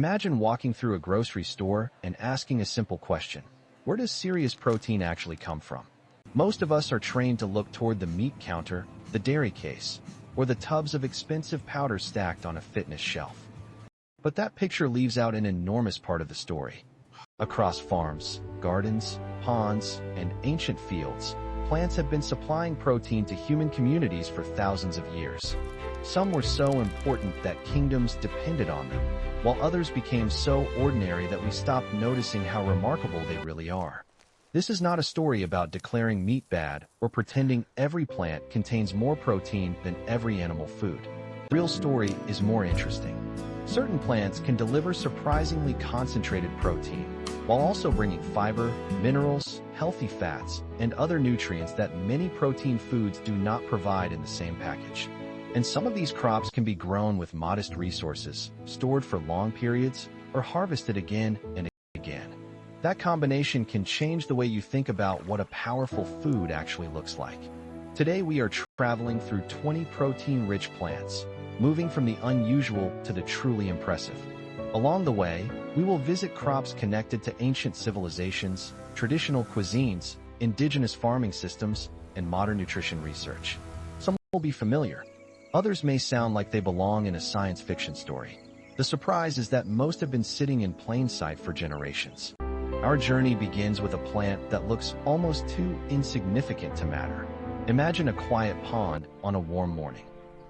Imagine walking through a grocery store and asking a simple question. Where does serious protein actually come from? Most of us are trained to look toward the meat counter, the dairy case, or the tubs of expensive powder stacked on a fitness shelf. But that picture leaves out an enormous part of the story. Across farms, gardens, ponds, and ancient fields, plants have been supplying protein to human communities for thousands of years. Some were so important that kingdoms depended on them, while others became so ordinary that we stopped noticing how remarkable they really are. This is not a story about declaring meat bad or pretending every plant contains more protein than every animal food. The real story is more interesting. Certain plants can deliver surprisingly concentrated protein, while also bringing fiber, minerals, healthy fats, and other nutrients that many protein foods do not provide in the same package. And some of these crops can be grown with modest resources, stored for long periods, or harvested again and again. That combination can change the way you think about what a powerful food actually looks like. Today we are traveling through 20 protein-rich plants, moving from the unusual to the truly impressive. Along the way, we will visit crops connected to ancient civilizations, traditional cuisines, indigenous farming systems, and modern nutrition research. Some will be familiar. Others may sound like they belong in a science fiction story. The surprise is that most have been sitting in plain sight for generations. Our journey begins with a plant that looks almost too insignificant to matter. Imagine a quiet pond on a warm morning.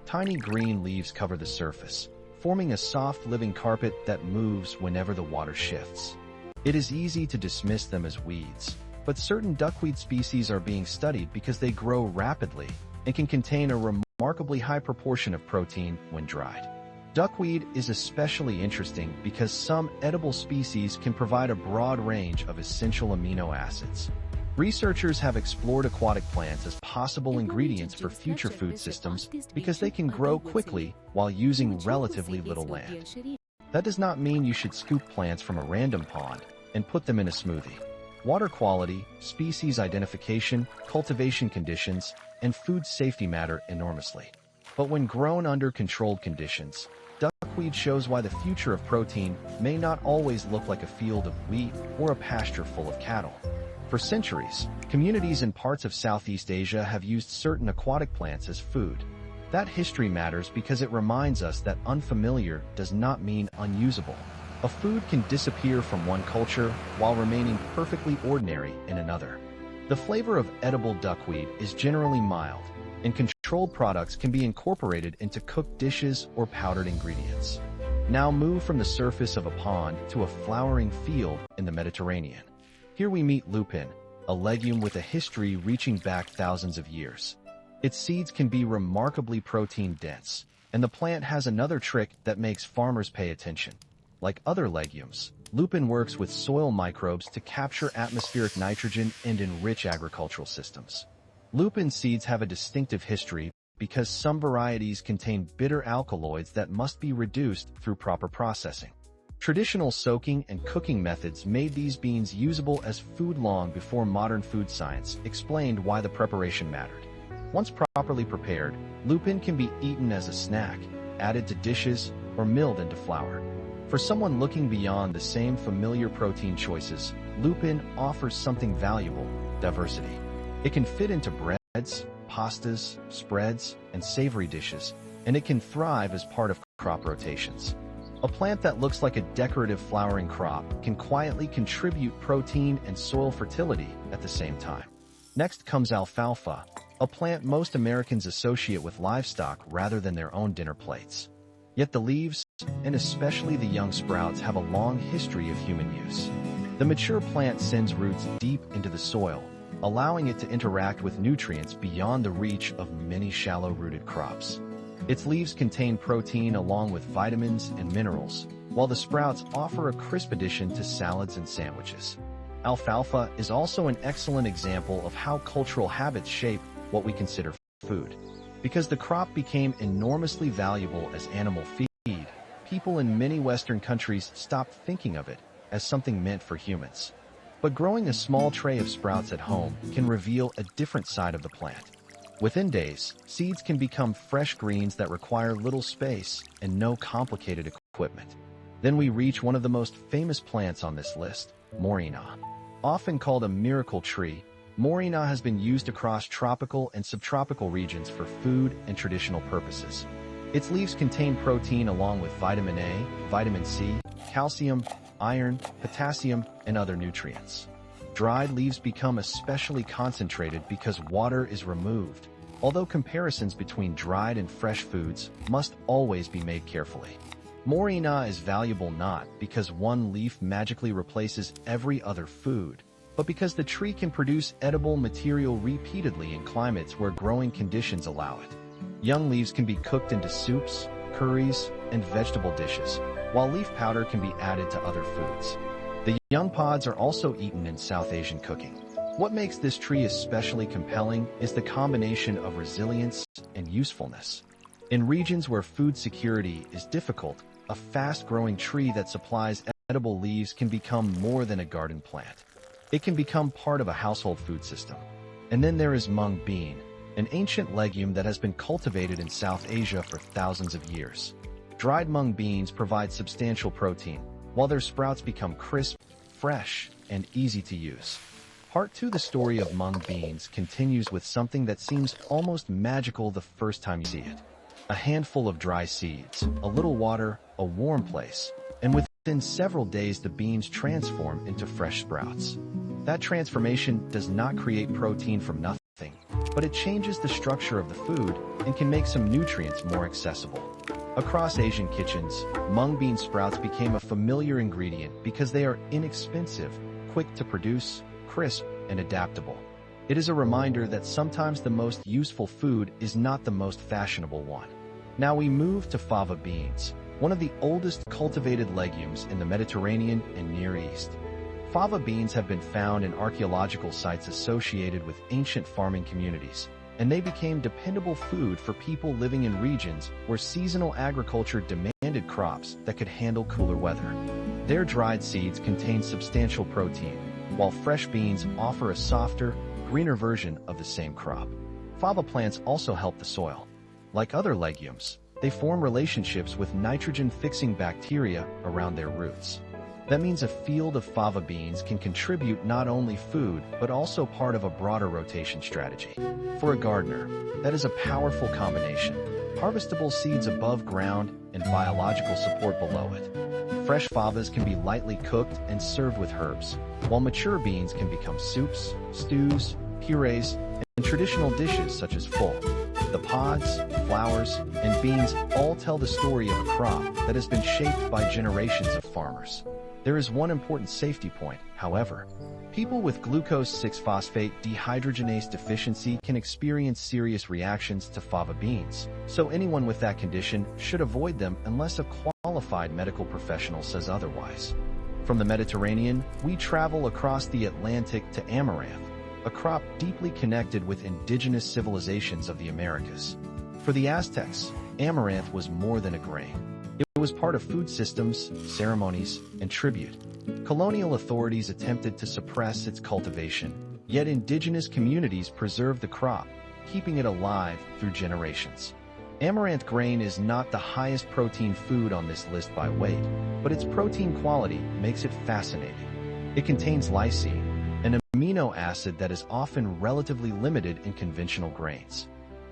Tiny green leaves cover the surface, forming a soft living carpet that moves whenever the water shifts. It is easy to dismiss them as weeds, but certain duckweed species are being studied because they grow rapidly and can contain a remarkably high proportion of protein when dried. Duckweed is especially interesting because some edible species can provide a broad range of essential amino acids. Researchers have explored aquatic plants as possible ingredients for future food systems because they can grow quickly while using relatively little land. That does not mean you should scoop plants from a random pond and put them in a smoothie. Water quality, species identification, cultivation conditions, and food safety matter enormously. But when grown under controlled conditions, duckweed shows why the future of protein may not always look like a field of wheat or a pasture full of cattle. For centuries, communities in parts of Southeast Asia have used certain aquatic plants as food. That history matters because it reminds us that unfamiliar does not mean unusable. A food can disappear from one culture while remaining perfectly ordinary in another. The flavor of edible duckweed is generally mild, and controlled products can be incorporated into cooked dishes or powdered ingredients. Now move from the surface of a pond to a flowering field in the Mediterranean. Here we meet lupin, a legume with a history reaching back thousands of years. Its seeds can be remarkably protein-dense, and the plant has another trick that makes farmers pay attention. Like other legumes, lupin works with soil microbes to capture atmospheric nitrogen and enrich agricultural systems. Lupin seeds have a distinctive history because some varieties contain bitter alkaloids that must be reduced through proper processing. Traditional soaking and cooking methods made these beans usable as food long before modern food science explained why the preparation mattered. Once properly prepared, lupin can be eaten as a snack, added to dishes, or milled into flour. For someone looking beyond the same familiar protein choices, lupin offers something valuable: diversity. It can fit into breads, pastas, spreads, and savory dishes, and it can thrive as part of crop rotations. A plant that looks like a decorative flowering crop can quietly contribute protein and soil fertility at the same time. Next comes alfalfa, a plant most Americans associate with livestock rather than their own dinner plates. Yet the leaves, and especially the young sprouts, have a long history of human use. The mature plant sends roots deep into the soil, allowing it to interact with nutrients beyond the reach of many shallow-rooted crops. Its leaves contain protein along with vitamins and minerals, while the sprouts offer a crisp addition to salads and sandwiches. Alfalfa is also an excellent example of how cultural habits shape what we consider food. Because the crop became enormously valuable as animal feed, people in many Western countries stopped thinking of it as something meant for humans. But growing a small tray of sprouts at home can reveal a different side of the plant. Within days, seeds can become fresh greens that require little space and no complicated equipment. Then we reach one of the most famous plants on this list, Morina. Often called a miracle tree, Morina has been used across tropical and subtropical regions for food and traditional purposes. Its leaves contain protein along with vitamin A, vitamin C, calcium, iron, potassium, and other nutrients. Dried leaves become especially concentrated because water is removed, although comparisons between dried and fresh foods must always be made carefully. Morina is valuable not because one leaf magically replaces every other food, but because the tree can produce edible material repeatedly in climates where growing conditions allow it. Young leaves can be cooked into soups, curries, and vegetable dishes, while leaf powder can be added to other foods. The young pods are also eaten in South Asian cooking. What makes this tree especially compelling is the combination of resilience and usefulness. In regions where food security is difficult, a fast-growing tree that supplies edible leaves can become more than a garden plant. It can become part of a household food system. And then there is mung bean, an ancient legume that has been cultivated in South Asia for thousands of years. Dried mung beans provide substantial protein, while their sprouts become crisp, fresh, and easy to use. Part 2: The story of mung beans continues with something that seems almost magical the first time you see it. A handful of dry seeds, a little water, a warm place, and within several days the beans transform into fresh sprouts. That transformation does not create protein from nothing, but it changes the structure of the food and can make some nutrients more accessible. Across Asian kitchens, mung bean sprouts became a familiar ingredient because they are inexpensive, quick to produce, crisp, and adaptable. It is a reminder that sometimes the most useful food is not the most fashionable one. Now we move to fava beans, one of the oldest cultivated legumes in the Mediterranean and Near East. Fava beans have been found in archaeological sites associated with ancient farming communities, and they became dependable food for people living in regions where seasonal agriculture demanded crops that could handle cooler weather. Their dried seeds contain substantial protein, while fresh beans offer a softer, greener version of the same crop. Fava plants also help the soil. Like other legumes, they form relationships with nitrogen-fixing bacteria around their roots. That means a field of fava beans can contribute not only food, but also part of a broader rotation strategy. For a gardener, that is a powerful combination: harvestable seeds above ground and biological support below it. Fresh favas can be lightly cooked and served with herbs, while mature beans can become soups, stews, purees, and traditional dishes such as pho. The pods, flowers, and beans all tell the story of a crop that has been shaped by generations of farmers. There is one important safety point, however. People with glucose 6-phosphate dehydrogenase deficiency can experience serious reactions to fava beans, so anyone with that condition should avoid them unless a qualified medical professional says otherwise. From the Mediterranean, we travel across the Atlantic to amaranth, a crop deeply connected with indigenous civilizations of the Americas. For the Aztecs, amaranth was more than a grain. It was part of food systems, ceremonies, and tribute. Colonial authorities attempted to suppress its cultivation, yet indigenous communities preserved the crop, keeping it alive through generations. Amaranth grain is not the highest protein food on this list by weight, but its protein quality makes it fascinating. It contains lysine, an amino acid that is often relatively limited in conventional grains.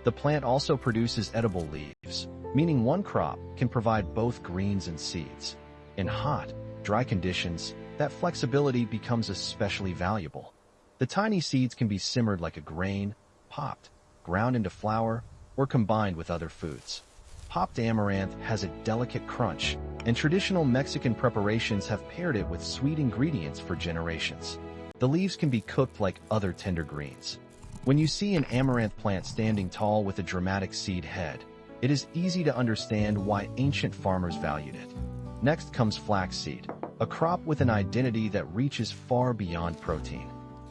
The plant also produces edible leaves, meaning one crop can provide both greens and seeds. In hot, dry conditions, that flexibility becomes especially valuable. The tiny seeds can be simmered like a grain, popped, ground into flour, or combined with other foods. Popped amaranth has a delicate crunch, and traditional Mexican preparations have paired it with sweet ingredients for generations. The leaves can be cooked like other tender greens. When you see an amaranth plant standing tall with a dramatic seed head, it is easy to understand why ancient farmers valued it. Next comes flaxseed, a crop with an identity that reaches far beyond protein.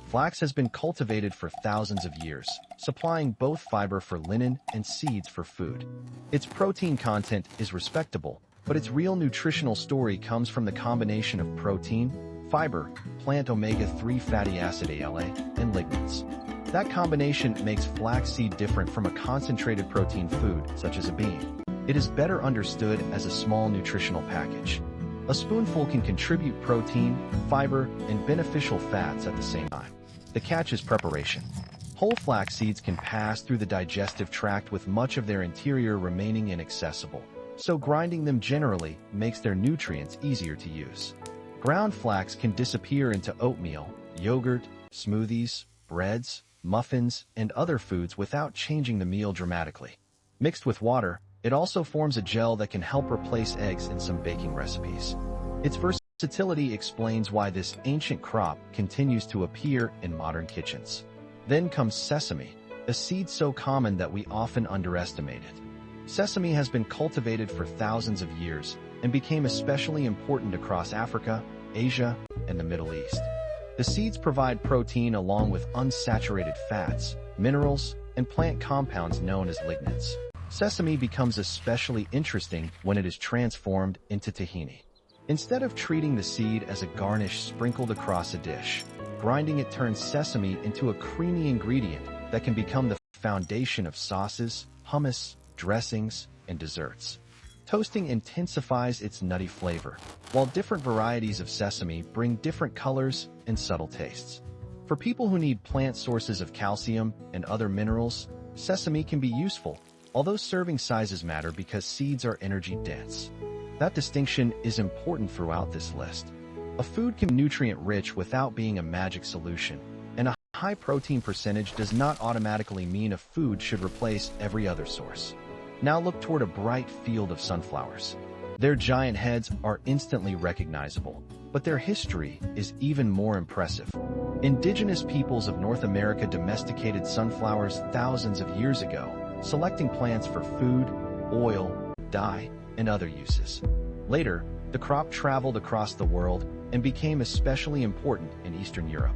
Flax has been cultivated for thousands of years, supplying both fiber for linen and seeds for food. Its protein content is respectable, but its real nutritional story comes from the combination of protein, fiber, plant omega-3 fatty acid ALA, and lignans. That combination makes flaxseed different from a concentrated protein food, such as a bean. It is better understood as a small nutritional package. A spoonful can contribute protein, fiber, and beneficial fats at the same time. The catch is preparation. Whole flax seeds can pass through the digestive tract with much of their interior remaining inaccessible, so grinding them generally makes their nutrients easier to use. Ground flax can disappear into oatmeal, yogurt, smoothies, breads, muffins, and other foods without changing the meal dramatically. Mixed with water, it also forms a gel that can help replace eggs in some baking recipes. Its versatility explains why this ancient crop continues to appear in modern kitchens. Then comes sesame, a seed so common that we often underestimate it. Sesame has been cultivated for thousands of years and became especially important across Africa, Asia, and the Middle East. The seeds provide protein along with unsaturated fats, minerals, and plant compounds known as lignans. Sesame becomes especially interesting when it is transformed into tahini. Instead of treating the seed as a garnish sprinkled across a dish, grinding it turns sesame into a creamy ingredient that can become the foundation of sauces, hummus, dressings, and desserts. Toasting intensifies its nutty flavor, while different varieties of sesame bring different colors and subtle tastes. For people who need plant sources of calcium and other minerals, sesame can be useful, although serving sizes matter because seeds are energy-dense. That distinction is important throughout this list. A food can be nutrient-rich without being a magic solution, and a high protein percentage does not automatically mean a food should replace every other source. Now look toward a bright field of sunflowers. Their giant heads are instantly recognizable, but their history is even more impressive. Indigenous peoples of North America domesticated sunflowers thousands of years ago, selecting plants for food, oil, dye, and other uses. Later, the crop traveled across the world and became especially important in Eastern Europe.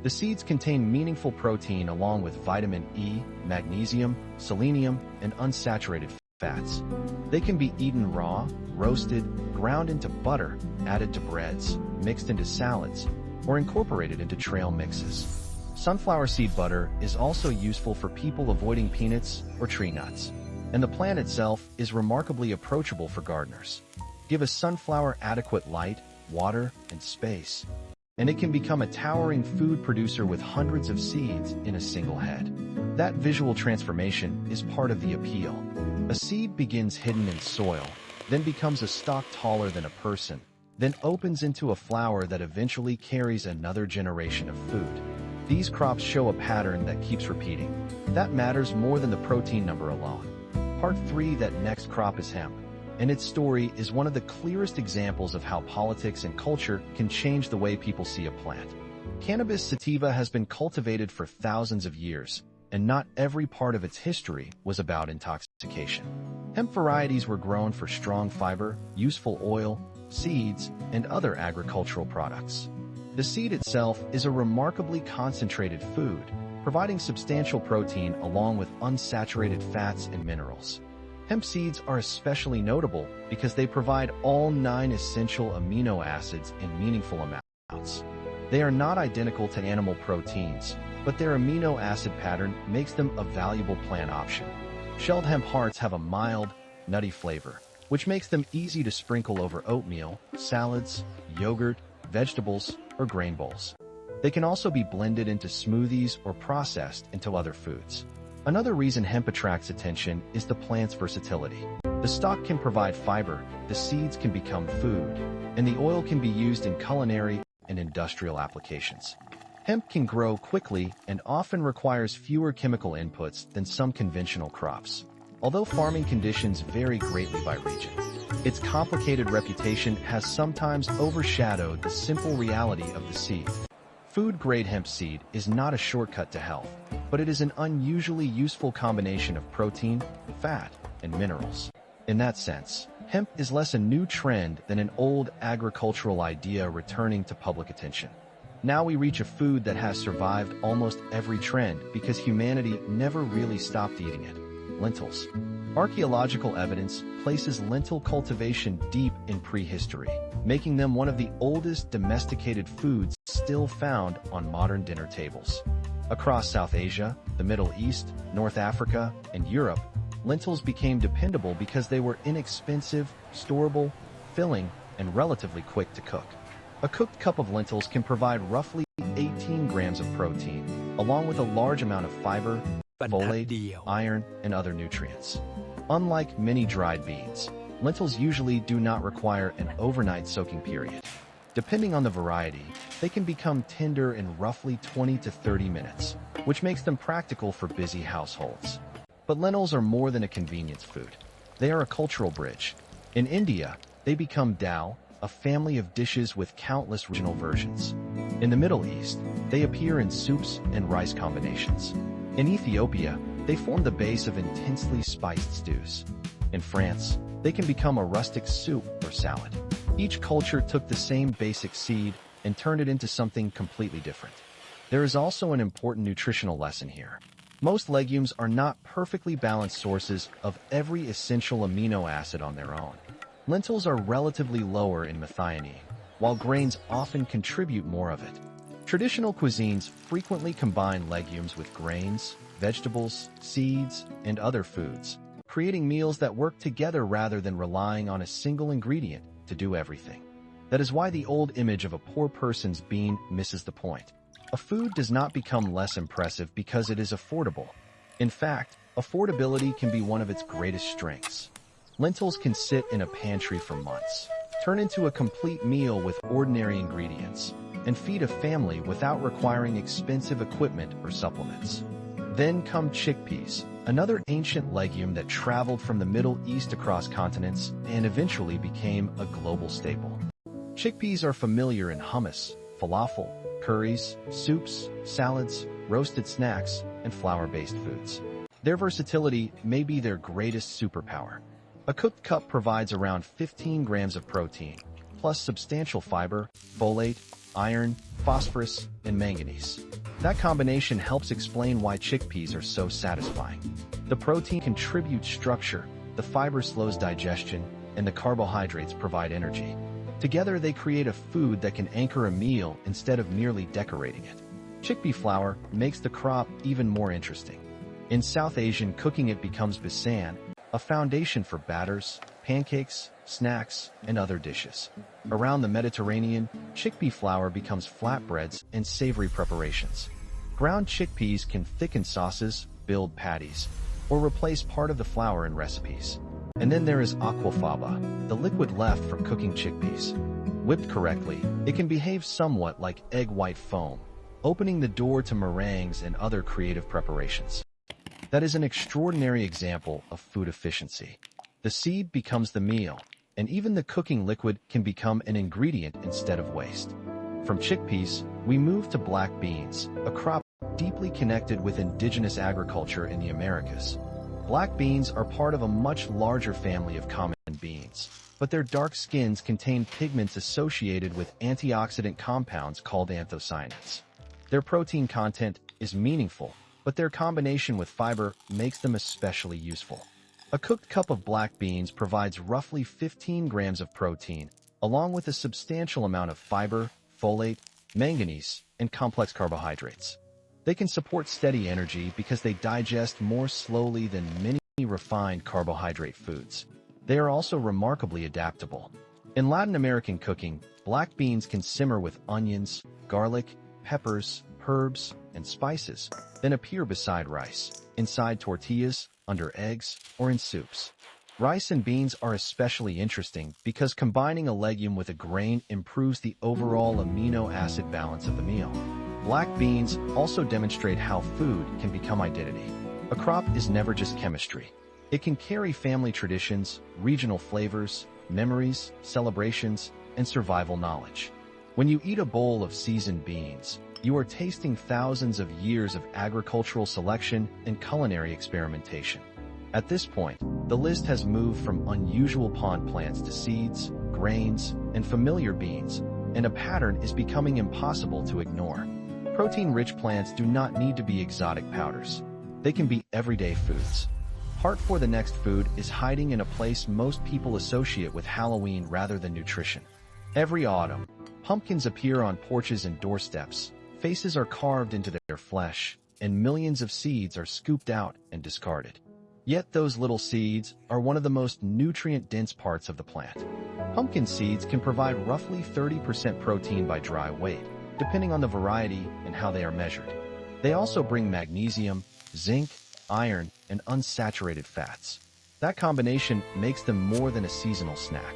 The seeds contain meaningful protein along with vitamin E, magnesium, selenium, and unsaturated fats. They can be eaten raw, roasted, ground into butter, added to breads, mixed into salads, or incorporated into trail mixes. Sunflower seed butter is also useful for people avoiding peanuts or tree nuts, and the plant itself is remarkably approachable for gardeners. Give a sunflower adequate light, water, and space, and it can become a towering food producer with hundreds of seeds in a single head. That visual transformation is part of the appeal. A seed begins hidden in soil, then becomes a stalk taller than a person, then opens into a flower that eventually carries another generation of food. These crops show a pattern that keeps repeating. That matters more than the protein number alone. Part 3. That next crop is hemp, and its story is one of the clearest examples of how politics and culture can change the way people see a plant. Cannabis sativa has been cultivated for thousands of years, and not every part of its history was about intoxication. Hemp varieties were grown for strong fiber, useful oil, seeds, and other agricultural products. The seed itself is a remarkably concentrated food, providing substantial protein along with unsaturated fats and minerals. Hemp seeds are especially notable because they provide all 9 essential amino acids in meaningful amounts. They are not identical to animal proteins, but their amino acid pattern makes them a valuable plant option. Shelled hemp hearts have a mild, nutty flavor, which makes them easy to sprinkle over oatmeal, salads, yogurt, vegetables, or grain bowls. They can also be blended into smoothies or processed into other foods. Another reason hemp attracts attention is the plant's versatility. The stalk can provide fiber, the seeds can become food, and the oil can be used in culinary and industrial applications. Hemp can grow quickly and often requires fewer chemical inputs than some conventional crops, although farming conditions vary greatly by region. Its complicated reputation has sometimes overshadowed the simple reality of the seed. Food-grade hemp seed is not a shortcut to health, but it is an unusually useful combination of protein, fat, and minerals. In that sense, hemp is less a new trend than an old agricultural idea returning to public attention. Now we reach a food that has survived almost every trend because humanity never really stopped eating it: lentils. Archaeological evidence places lentil cultivation deep in prehistory, making them one of the oldest domesticated foods still found on modern dinner tables. Across South Asia, the Middle East, North Africa, and Europe, lentils became dependable because they were inexpensive, storable, filling, and relatively quick to cook. A cooked cup of lentils can provide roughly 18 grams of protein, along with a large amount of fiber, บรรทัด folate, เดียว iron, and other nutrients. Unlike many dried beans, lentils usually do not require an overnight soaking period. Depending on the variety, they can become tender in roughly 20 to 30 minutes, which makes them practical for busy households. But lentils are more than a convenience food. They are a cultural bridge. In India, they become dal, a family of dishes with countless regional versions. In the Middle East, they appear in soups and rice combinations. In Ethiopia, they form the base of intensely spiced stews. In France, they can become a rustic soup or salad. Each culture took the same basic seed and turned it into something completely different. There is also an important nutritional lesson here. Most legumes are not perfectly balanced sources of every essential amino acid on their own. Lentils are relatively lower in methionine, while grains often contribute more of it. Traditional cuisines frequently combine legumes with grains, vegetables, seeds, and other foods, creating meals that work together rather than relying on a single ingredient to do everything. That is why the old image of a poor person's bean misses the point. A food does not become less impressive because it is affordable. In fact, affordability can be one of its greatest strengths. Lentils can sit in a pantry for months, turn into a complete meal with ordinary ingredients, and feed a family without requiring expensive equipment or supplements. Then come chickpeas, another ancient legume that traveled from the Middle East across continents and eventually became a global staple. Chickpeas are familiar in hummus, falafel, curries, soups, salads, roasted snacks, and flour-based foods. Their versatility may be their greatest superpower. A cooked cup provides around 15 grams of protein, plus substantial fiber, folate, iron, phosphorus, and manganese. That combination helps explain why chickpeas are so satisfying. The protein contributes structure, the fiber slows digestion, and the carbohydrates provide energy. Together they create a food that can anchor a meal instead of merely decorating it. Chickpea flour makes the crop even more interesting. In South Asian cooking it becomes bisan, a foundation for batters, pancakes, snacks, and other dishes. Around the Mediterranean, chickpea flour becomes flatbreads and savory preparations. Ground chickpeas can thicken sauces, build patties, or replace part of the flour in recipes. And then there is aquafaba, the liquid left from cooking chickpeas. Whipped correctly, it can behave somewhat like egg white foam, opening the door to meringues and other creative preparations. That is an extraordinary example of food efficiency. The seed becomes the meal, and even the cooking liquid can become an ingredient instead of waste. From chickpeas, we move to black beans, a crop deeply connected with indigenous agriculture in the Americas. Black beans are part of a much larger family of common beans, but their dark skins contain pigments associated with antioxidant compounds called anthocyanins. Their protein content is meaningful, but their combination with fiber makes them especially useful. A cooked cup of black beans provides roughly 15 grams of protein, along with a substantial amount of fiber, folate, manganese, and complex carbohydrates. They can support steady energy because they digest more slowly than many refined carbohydrate foods. They are also remarkably adaptable. In Latin American cooking, black beans can simmer with onions, garlic, peppers, herbs, and spices, then appear beside rice, inside tortillas, under eggs, or in soups. Rice and beans are especially interesting because combining a legume with a grain improves the overall amino acid balance of the meal. Black beans also demonstrate how food can become identity. A crop is never just chemistry. It can carry family traditions, regional flavors, memories, celebrations, and survival knowledge. When you eat a bowl of seasoned beans, you are tasting thousands of years of agricultural selection and culinary experimentation. At this point, the list has moved from unusual pond plants to seeds, grains, and familiar beans, and a pattern is becoming impossible to ignore. Protein-rich plants do not need to be exotic powders. They can be everyday foods. Heart for the next food is hiding in a place most people associate with Halloween rather than nutrition. Every autumn, pumpkins appear on porches and doorsteps, faces are carved into their flesh, and millions of seeds are scooped out and discarded. Yet those little seeds are one of the most nutrient-dense parts of the plant. Pumpkin seeds can provide roughly 30% protein by dry weight, depending on the variety and how they are measured. They also bring magnesium, zinc, iron, and unsaturated fats. That combination makes them more than a seasonal snack.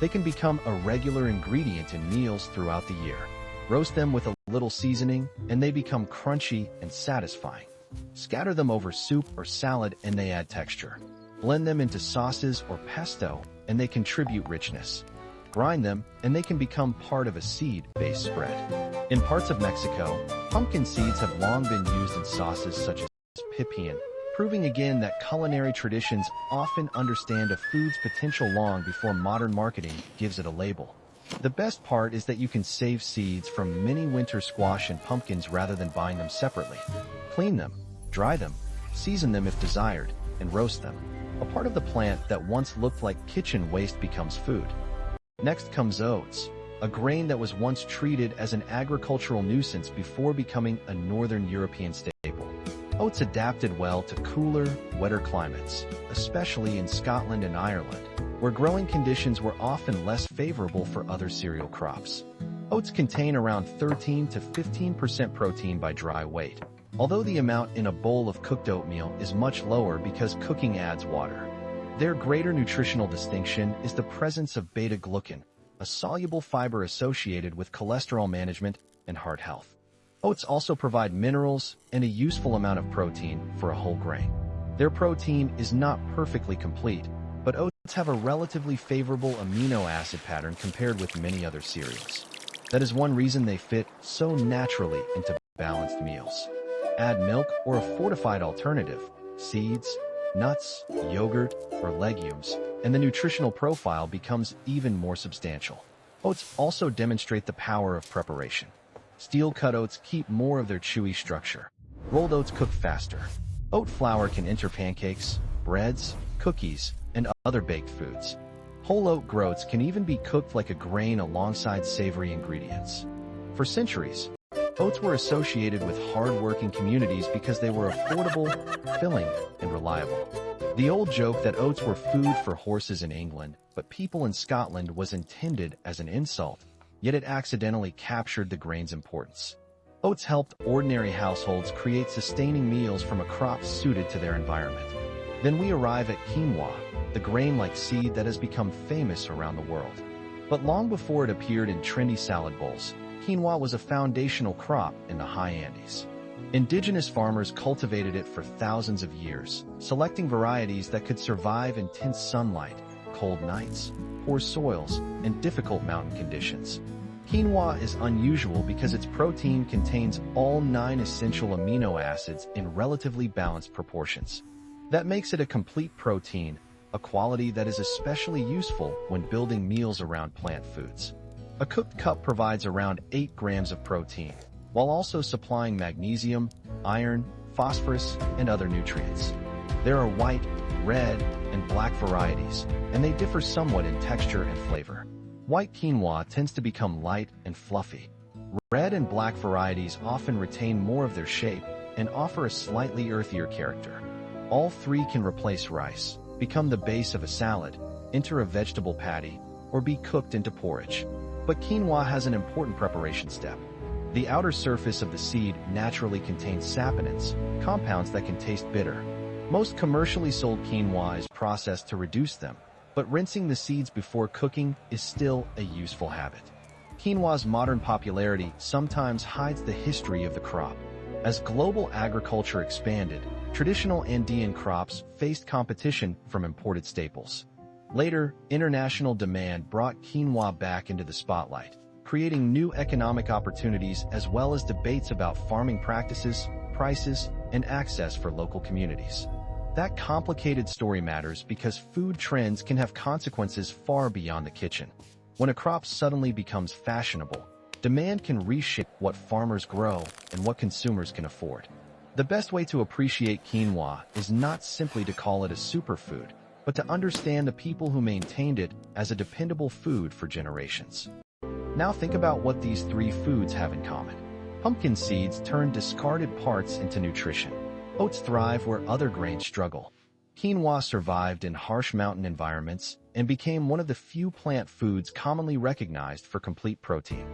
They can become a regular ingredient in meals throughout the year. Roast them with a little seasoning, and they become crunchy and satisfying. Scatter them over soup or salad, and they add texture. Blend them into sauces or pesto, and they contribute richness. Grind them, and they can become part of a seed-based spread. In parts of Mexico, pumpkin seeds have long been used in sauces such as pipián, proving again that culinary traditions often understand a food's potential long before modern marketing gives it a label. The best part is that you can save seeds from mini winter squash and pumpkins rather than buying them separately. Clean them, dry them, season them if desired, and roast them. A part of the plant that once looked like kitchen waste becomes food. Next comes oats, a grain that was once treated as an agricultural nuisance before becoming a northern European staple. Oats adapted well to cooler, wetter climates, especially in Scotland and Ireland, where growing conditions were often less favorable for other cereal crops. Oats contain around 13 to 15% protein by dry weight, although the amount in a bowl of cooked oatmeal is much lower because cooking adds water. Their greater nutritional distinction is the presence of beta-glucan, a soluble fiber associated with cholesterol management and heart health. Oats also provide minerals and a useful amount of protein for a whole grain. Their protein is not perfectly complete, but oats have a relatively favorable amino acid pattern compared with many other cereals. That is one reason they fit so naturally into balanced meals. Add milk or a fortified alternative, seeds, nuts, yogurt, or legumes, and the nutritional profile becomes even more substantial. Oats also demonstrate the power of preparation. Steel-cut oats keep more of their chewy structure. Rolled oats cook faster. Oat flour can enter pancakes, breads, cookies, and other baked foods. Whole oat groats can even be cooked like a grain alongside savory ingredients. For centuries, oats were associated with hard-working communities because they were affordable, filling, and reliable. The old joke that oats were food for horses in England, but people in Scotland was intended as an insult, yet it accidentally captured the grain's importance. Oats helped ordinary households create sustaining meals from a crop suited to their environment. Then we arrive at quinoa, the grain-like seed that has become famous around the world. But long before it appeared in trendy salad bowls, quinoa was a foundational crop in the high Andes. Indigenous farmers cultivated it for thousands of years, selecting varieties that could survive intense sunlight, cold nights, poor soils, and difficult mountain conditions. Quinoa is unusual because its protein contains all 9 essential amino acids in relatively balanced proportions. That makes it a complete protein, a quality that is especially useful when building meals around plant foods. A cooked cup provides around 8 grams of protein, while also supplying magnesium, iron, phosphorus, and other nutrients. There are white, red, and black varieties, and they differ somewhat in texture and flavor. White quinoa tends to become light and fluffy. Red and black varieties often retain more of their shape and offer a slightly earthier character. All 3 can replace rice, become the base of a salad, enter a vegetable patty, or be cooked into porridge. But quinoa has an important preparation step. The outer surface of the seed naturally contains saponins, compounds that can taste bitter. Most commercially sold quinoa is processed to reduce them, but rinsing the seeds before cooking is still a useful habit. Quinoa's modern popularity sometimes hides the history of the crop. As global agriculture expanded, traditional Andean crops faced competition from imported staples. Later, international demand brought quinoa back into the spotlight, creating new economic opportunities as well as debates about farming practices, prices, and access for local communities. That complicated story matters because food trends can have consequences far beyond the kitchen. When a crop suddenly becomes fashionable, demand can reshape what farmers grow and what consumers can afford. The best way to appreciate quinoa is not simply to call it a superfood, but to understand the people who maintained it as a dependable food for generations. Now think about what these 3 foods have in common. Pumpkin seeds turn discarded parts into nutrition. Oats thrive where other grains struggle. Quinoa survived in harsh mountain environments, and became one of the few plant foods commonly recognized for complete protein.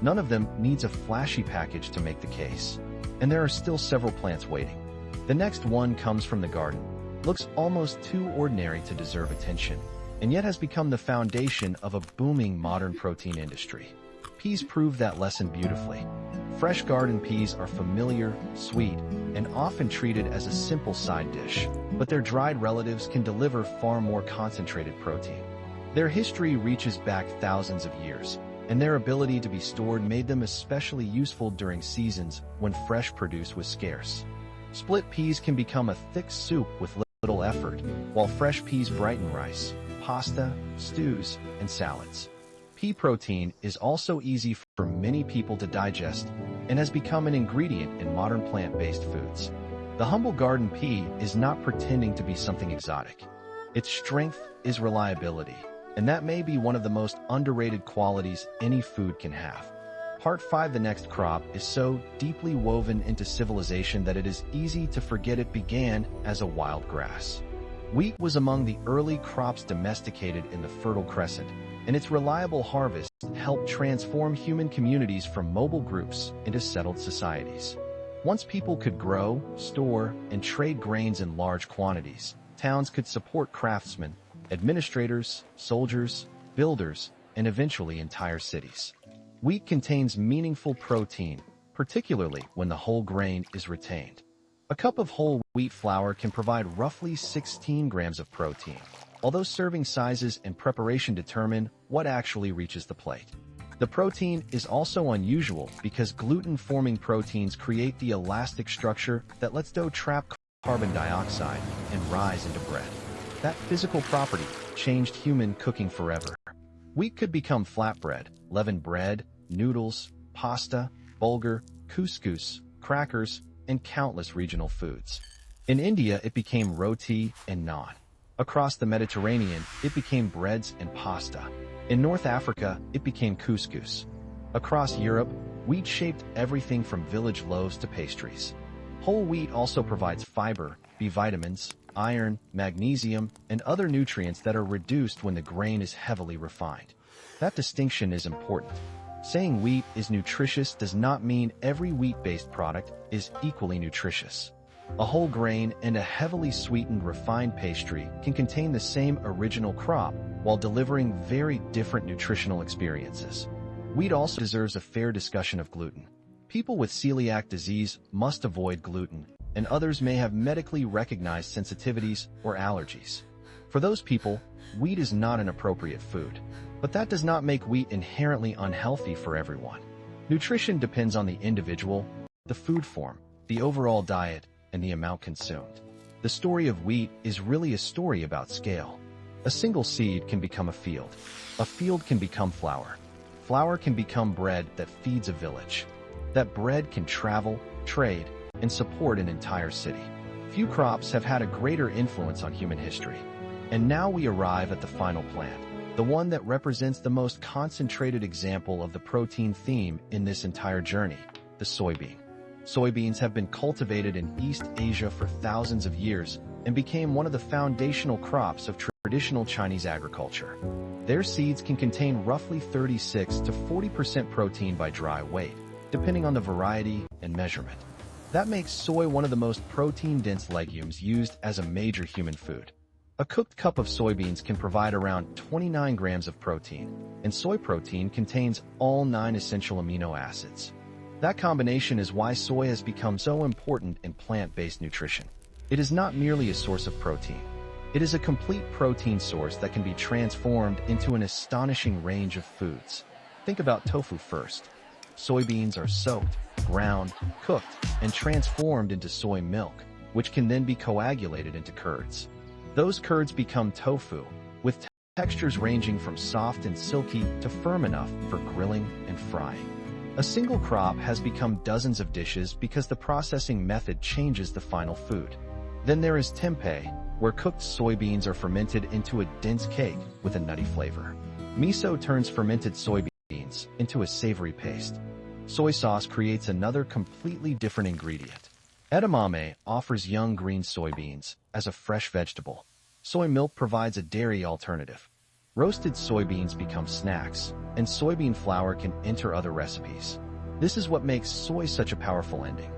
None of them needs a flashy package to make the case, and there are still several plants waiting. The next one comes from the garden. Looks almost too ordinary to deserve attention, and yet has become the foundation of a booming modern protein industry. Peas prove that lesson beautifully. Fresh garden peas are familiar, sweet, and often treated as a simple side dish, but their dried relatives can deliver far more concentrated protein. Their history reaches back thousands of years, and their ability to be stored made them especially useful during seasons when fresh produce was scarce. Split peas can become a thick soup with little effort, while fresh peas brighten rice, pasta, stews, and salads. Pea protein is also easy for many people to digest and has become an ingredient in modern plant-based foods. The humble garden pea is not pretending to be something exotic. Its strength is reliability, and that may be one of the most underrated qualities any food can have. Part 5. The next crop is so deeply woven into civilization that it is easy to forget it began as a wild grass. Wheat was among the early crops domesticated in the Fertile Crescent, and its reliable harvest helped transform human communities from mobile groups into settled societies. Once people could grow, store, and trade grains in large quantities, towns could support craftsmen, administrators, soldiers, builders, and eventually entire cities. Wheat contains meaningful protein, particularly when the whole grain is retained. A cup of whole wheat flour can provide roughly 16 grams of protein, although serving sizes and preparation determine what actually reaches the plate. The protein is also unusual because gluten-forming proteins create the elastic structure that lets dough trap carbon dioxide and rise into bread. That physical property changed human cooking forever. Wheat could become flatbread, leavened bread, noodles, pasta, bulgur, couscous, crackers, and countless regional foods. In India, it became roti and naan. Across the Mediterranean, it became breads and pasta. In North Africa, it became couscous. Across Europe, wheat shaped everything from village loaves to pastries. Whole wheat also provides fiber, B vitamins, iron, magnesium, and other nutrients that are reduced when the grain is heavily refined. That distinction is important. Saying wheat is nutritious does not mean every wheat-based product is equally nutritious. A whole grain and a heavily sweetened refined pastry can contain the same original crop while delivering very different nutritional experiences. Wheat also deserves a fair discussion of gluten. People with celiac disease must avoid gluten, and others may have medically recognized sensitivities or allergies. For those people, wheat is not an appropriate food. But that does not make wheat inherently unhealthy for everyone. Nutrition depends on the individual, the food form, the overall diet, and the amount consumed. The story of wheat is really a story about scale. A single seed can become a field. A field can become flour. Flour can become bread that feeds a village. That bread can travel, trade, and support an entire city. Few crops have had a greater influence on human history. And now we arrive at the final plant, the one that represents the most concentrated example of the protein theme in this entire journey, the soybean. Soybeans have been cultivated in East Asia for thousands of years and became one of the foundational crops of traditional Chinese agriculture. Their seeds can contain roughly 36 to 40% protein by dry weight, depending on the variety and measurement. That makes soy one of the most protein-dense legumes used as a major human food. A cooked cup of soybeans can provide around 29 grams of protein, and soy protein contains all 9 essential amino acids. That combination is why soy has become so important in plant-based nutrition. It is not merely a source of protein. It is a complete protein source that can be transformed into an astonishing range of foods. Think about tofu first. Soybeans are soaked, ground, cooked, and transformed into soy milk, which can then be coagulated into curds. Those curds become tofu, with textures ranging from soft and silky to firm enough for grilling and frying. A single crop has become dozens of dishes because the processing method changes the final food. Then there is tempeh, where cooked soybeans are fermented into a dense cake with a nutty flavor. Miso turns fermented soybeans into a savory paste. Soy sauce creates another completely different ingredient. Edamame offers young green soybeans as a fresh vegetable. Soy milk provides a dairy alternative. Roasted soybeans become snacks, and soybean flour can enter other recipes. This is what makes soy such a powerful ending.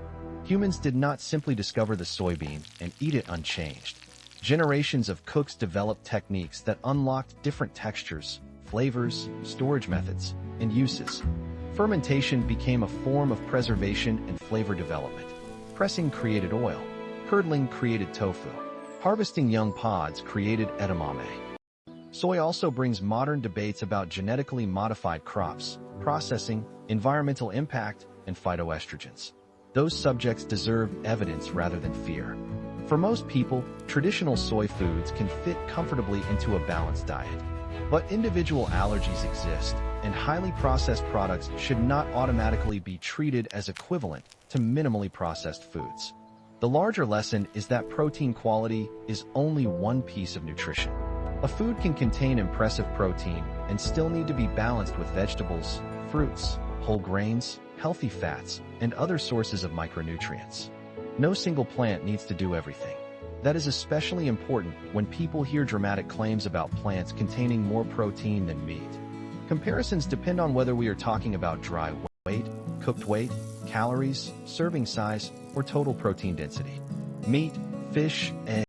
Humans did not simply discover the soybean and eat it unchanged. Generations of cooks developed techniques that unlocked different textures, flavors, storage methods, and uses. Fermentation became a form of preservation and flavor development. Pressing created oil. Curdling created tofu. Harvesting young pods created edamame. Soy also brings modern debates about genetically modified crops, processing, environmental impact, and phytoestrogens. Those subjects deserve evidence rather than fear. For most people, traditional soy foods can fit comfortably into a balanced diet. But individual allergies exist, and highly processed products should not automatically be treated as equivalent to minimally processed foods. The larger lesson is that protein quality is only one piece of nutrition. A food can contain impressive protein and still need to be balanced with vegetables, fruits, whole grains, healthy fats, and other sources of micronutrients. No single plant needs to do everything. That is especially important when people hear dramatic claims about plants containing more protein than meat. Comparisons depend on whether we are talking about dry weight, cooked weight, calories, serving size, or total protein density. Meat, fish, eggs,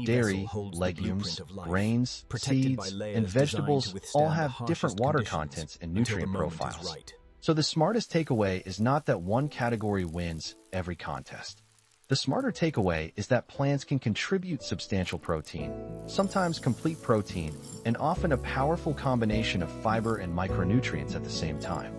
dairy, legumes, grains, seeds, and vegetables all have different water contents and nutrient profiles. So the smartest takeaway is not that one category wins every contest. The smarter takeaway is that plants can contribute substantial protein, sometimes complete protein, and often a powerful combination of fiber and micronutrients at the same time.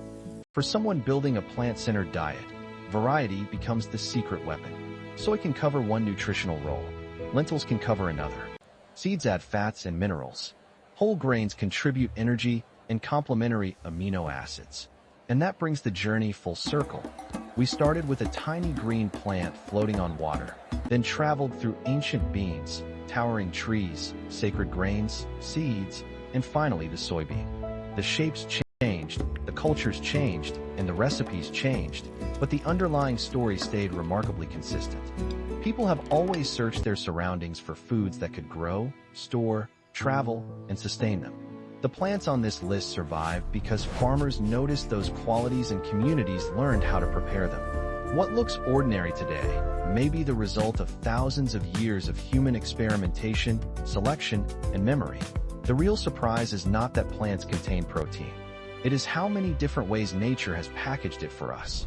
For someone building a plant-centered diet, variety becomes the secret weapon. Soy can cover one nutritional role. Lentils can cover another. Seeds add fats and minerals. Whole grains contribute energy and complementary amino acids. And that brings the journey full circle. We started with a tiny green plant floating on water, then traveled through ancient beans, towering trees, sacred grains, seeds, and finally the soybean. The shapes changed, the cultures changed, and the recipes changed, but the underlying story stayed remarkably consistent. People have always searched their surroundings for foods that could grow, store, travel, and sustain them. The plants on this list survived because farmers noticed those qualities and communities learned how to prepare them. What looks ordinary today may be the result of thousands of years of human experimentation, selection, and memory. The real surprise is not that plants contain protein. It is how many different ways nature has packaged it for us.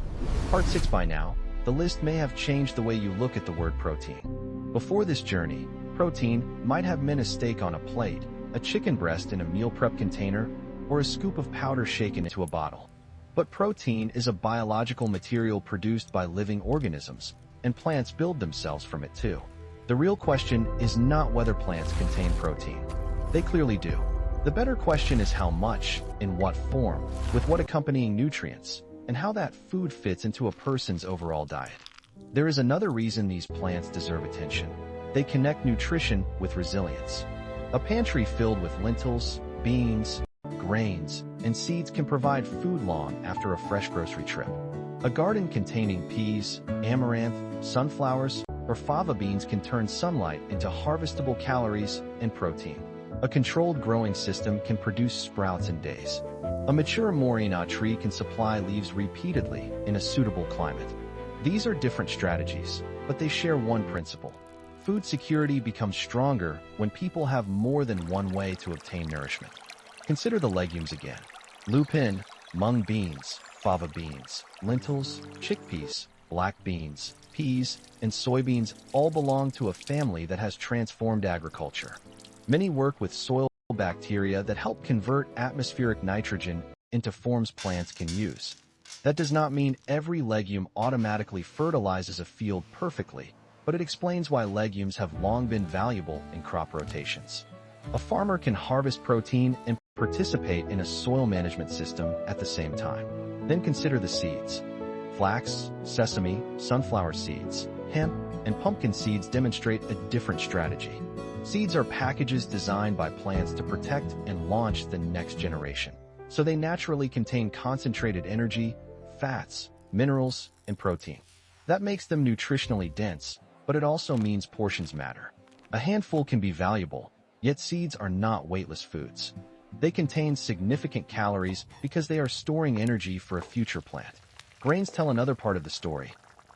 Part 6 by now, the list may have changed the way you look at the word protein. Before this journey, protein might have meant a steak on a plate, a chicken breast in a meal prep container, or a scoop of powder shaken into a bottle. But protein is a biological material produced by living organisms, and plants build themselves from it too. The real question is not whether plants contain protein. They clearly do. The better question is how much, in what form, with what accompanying nutrients, and how that food fits into a person's overall diet. There is another reason these plants deserve attention. They connect nutrition with resilience. A pantry filled with lentils, beans, grains, and seeds can provide food long after a fresh grocery trip. A garden containing peas, amaranth, sunflowers, or fava beans can turn sunlight into harvestable calories and protein. A controlled growing system can produce sprouts in days. A mature moringa tree can supply leaves repeatedly in a suitable climate. These are different strategies, but they share one principle. Food security becomes stronger when people have more than one way to obtain nourishment. Consider the legumes again. Lupin, mung beans, fava beans, lentils, chickpeas, black beans, peas, and soybeans all belong to a family that has transformed agriculture. Many work with soil bacteria that help convert atmospheric nitrogen into forms plants can use. That does not mean every legume automatically fertilizes a field perfectly, but it explains why legumes have long been valuable in crop rotations. A farmer can harvest protein and participate in a soil management system at the same time. Then consider the seeds. Flax, sesame, sunflower seeds, hemp, and pumpkin seeds demonstrate a different strategy. Seeds are packages designed by plants to protect and launch the next generation. So they naturally contain concentrated energy, fats, minerals, and protein. That makes them nutritionally dense, but it also means portions matter. A handful can be valuable, Yet seeds are not weightless foods. They contain significant calories because they are storing energy for a future plant. Grains tell another part of the story.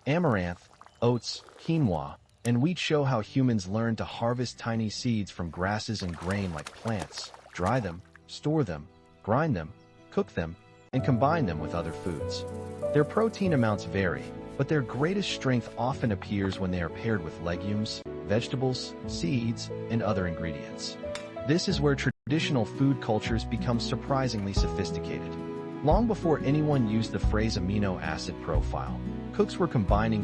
Amaranth, oats, quinoa, and wheat show how humans learned to harvest tiny seeds from grasses and grain like plants, dry them, store them, grind them, cook them, and combine them with other foods. Their protein amounts vary, but their greatest strength often appears when they are paired with legumes, vegetables, seeds, and other ingredients. This is where traditional food cultures become surprisingly sophisticated. Long before anyone used the phrase amino acid profile, cooks were combining